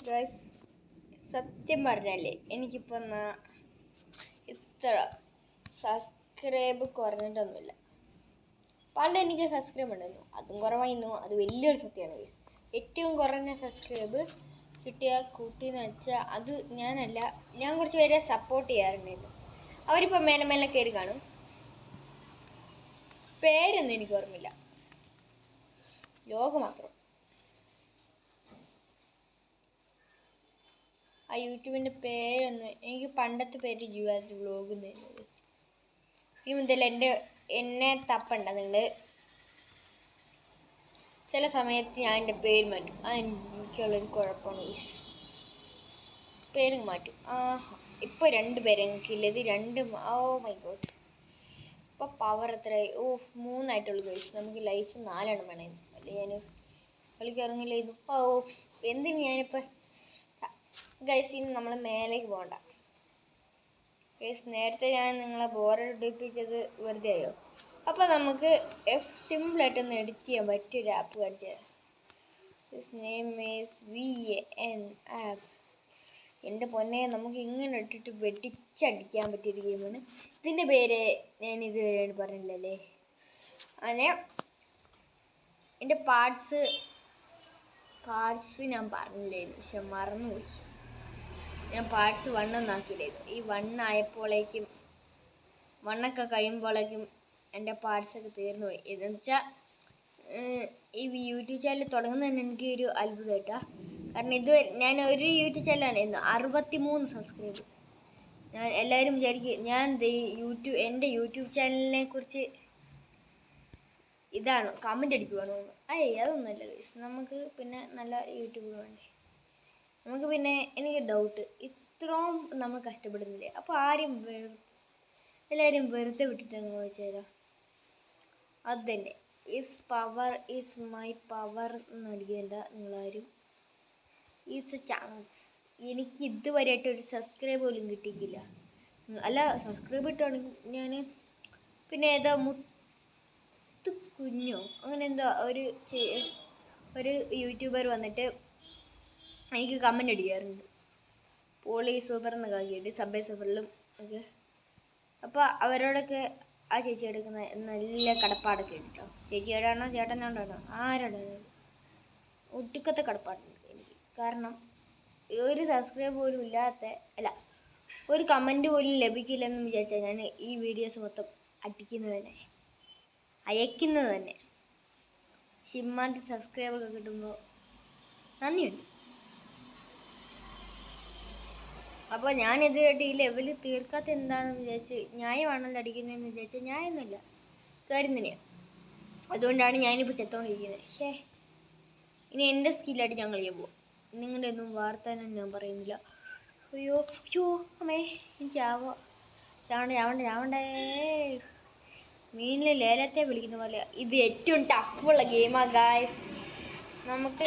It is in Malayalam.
ഗൈസ് സത്യം പറഞ്ഞാലേ എനിക്കിപ്പോൾ ഇത്ര സബ്സ്ക്രൈബ് കുറഞ്ഞിട്ടൊന്നുമില്ല. പണ്ട് എനിക്ക് സബ്സ്ക്രൈബ് ഉണ്ടായിരുന്നു, അതും കുറവായിരുന്നു. അത് വലിയൊരു സത്യമാണ് ഗൈസ്. ഏറ്റവും കുറഞ്ഞ സബ്സ്ക്രൈബ് കിട്ടിയ കൂട്ടിയെന്ന് വെച്ചാൽ അത് ഞാനല്ല, ഞാൻ കുറച്ച് പേരെ സപ്പോർട്ട് ചെയ്യാറുണ്ടായിരുന്നു. അവരിപ്പോൾ മേലെ മേലെ കയറി കാണും. പേരൊന്നും എനിക്ക് ഓർമ്മയില്ല, ലോഗ് മാത്രം. ആ യൂട്യൂബിൻ്റെ പേരൊന്നും എനിക്ക് പണ്ടത്തെ പേര് യുഎസ് വ്ലോഗ് എന്നായിരുന്നു. ഇനി മുതൽ എന്നെ തപ്പണ്ട നിങ്ങൾ. ചില സമയത്ത് ഞാൻ എൻ്റെ പേര് മാറ്റും. എനിക്കുള്ളൊരു കുഴപ്പമാണ് ഗൈസ്, പേര് മാറ്റും. ഇപ്പോൾ 2 പേര് എനിക്കില്ലത് 2. ഓ മൈ ഗോഡ്, ഇപ്പോൾ പവർ എത്രയായി? 3 ആയിട്ടുള്ളൂ ഗൈസ്. നമുക്ക് ലൈഫ് 4 എണ്ണം വേണമായിരുന്നു. അല്ലെ ഞാൻ കളിക്കിറങ്ങില്ലായിരുന്നു. എന്തിന് ഞാനിപ്പോൾ ഗൈസ് ഇനി നമ്മൾ മേലേക്ക് പോകണ്ട ഗൈസ്. നേരത്തെ ഞാൻ നിങ്ങളെ ബോറടിപ്പിച്ചത് വെറുതെ ആയോ? അപ്പോൾ നമുക്ക് സിമ്പിളായിട്ടൊന്ന് എഡിറ്റ് ചെയ്യാൻ പറ്റിയൊരു ആപ്പ് കാണിച്ചു തരാം. This name is VAN app. എൻ്റെ പൊന്നെ, നമുക്ക് ഇങ്ങനെ ഇട്ടിട്ട് വെടിച്ചടിക്കാൻ പറ്റിയൊരു ഗെയിമാണ്. ഇതിൻ്റെ പേര് ഞാൻ ഇതുവരെ പറഞ്ഞില്ലല്ലേ. അങ്ങനെ എൻ്റെ പാർട്സ് ഞാൻ പറഞ്ഞില്ലായിരുന്നു, പക്ഷെ മറന്നുപോയി. ഞാൻ പാർട്സ് 1 ഒന്നും ആക്കിയില്ലായിരുന്നു. ഈ 1 ആയപ്പോഴേക്കും 1 കഴിയുമ്പോഴേക്കും എൻ്റെ പാർട്സൊക്കെ തീർന്നു പോയി. ഇതെന്ന് വെച്ചാൽ ഈ യൂട്യൂബ് ചാനൽ തുടങ്ങുന്നത് തന്നെ എനിക്ക് ഒരു അത്ഭുതമായിട്ടാണ്. കാരണം ഞാൻ ഒരു യൂട്യൂബ് ചാനലായിരുന്നു, 63 സബ്സ്ക്രൈബ്. ഞാൻ എല്ലാവരും വിചാരിക്കും ഞാൻ എൻ്റെ യൂട്യൂബ് ചാനലിനെ കുറിച്ച് ഇതാണ് കമൻ്റ് അടിക്കുവാണോ? അതൊന്നുമല്ല ഗൈസ്. നമുക്ക് പിന്നെ നല്ല യൂട്യൂബ് വേണ്ടേ. നമുക്ക് പിന്നെ എനിക്ക് ഡൗട്ട്, ഇത്രയും നമ്മൾ കഷ്ടപ്പെടുന്നില്ലേ, അപ്പോൾ എല്ലാവരും വെറുതെ വിട്ടിട്ടെന്ന് ചോദിച്ചാലോ? അത് തന്നെ, ഈസ് മൈ പവർ എന്നടിക്കേണ്ട നിങ്ങളാരും. Is A chance. എനിക്ക് ഇതുവരെയായിട്ട് ഒരു സബ്സ്ക്രൈബ് പോലും കിട്ടിയിട്ടില്ല. അല്ല, സബ്സ്ക്രൈബ് ഇട്ടാണെങ്കിൽ ഞാൻ പിന്നെ ഏതാ കുഞ്ഞോ അങ്ങനെ എന്തോ ഒരു യൂട്യൂബർ വന്നിട്ട് എനിക്ക് കമൻ്റ് അടിക്കാറുണ്ട്, പോളി സൂപ്പർ എന്നൊക്കെ ആക്കിയിട്ട് സബ്വേ സൂപ്പറിലും ഒക്കെ. അപ്പോൾ അവരോടൊക്കെ ആ ചേച്ചി എടുക്കുന്ന നല്ല കടപ്പാടൊക്കെ ഉണ്ട് കേട്ടോ. ചേച്ചിയോടാണോ ചേട്ടനോടാണോ ആരോടാണോ ഒട്ടുക്കത്തെ കടപ്പാടുണ്ട് എനിക്ക്. കാരണം ഒരു സബ്സ്ക്രൈബ് പോലും ഒരു കമൻറ്റ് പോലും ലഭിക്കില്ലെന്ന് വിചാരിച്ചാൽ ഞാൻ ഈ വീഡിയോസ് മൊത്തം അയക്കുന്നത് തന്നെ. സിമ്മാൻ്റെ സബ്സ്ക്രൈബൊക്കെ കിട്ടുമ്പോൾ നന്ദിയുണ്ട്. അപ്പോൾ ഞാനിതുമായിട്ട് ഈ ലെവൽ തീർക്കാത്ത എന്താണെന്ന് വിചാരിച്ച് ന്യായമാണല്ലോ അടിക്കുന്നതെന്ന് വിചാരിച്ചാൽ ന്യായമൊന്നുമില്ല, കാര്യം തന്നെയാണ്. അതുകൊണ്ടാണ് ഞാനിപ്പോൾ ചെത്തോണ്ടിരിക്കുന്നത്. ഇനി എൻ്റെ സ്കില്ലായിട്ട് ഞാൻ കളിക്കാൻ പോകും. നിങ്ങളുടെ ഒന്നും വാർത്താനം ഞാൻ പറയുന്നില്ല. അയ്യോ അമ്മേ, എനിക്ക് ചാവണ്ടേ. മീനിൽ ലേലത്തെ വിളിക്കുന്ന പോലെ ഇത് ഏറ്റവും ടഫുള്ള ഗെയിമാണ് ഗായ്സ്. നമുക്ക്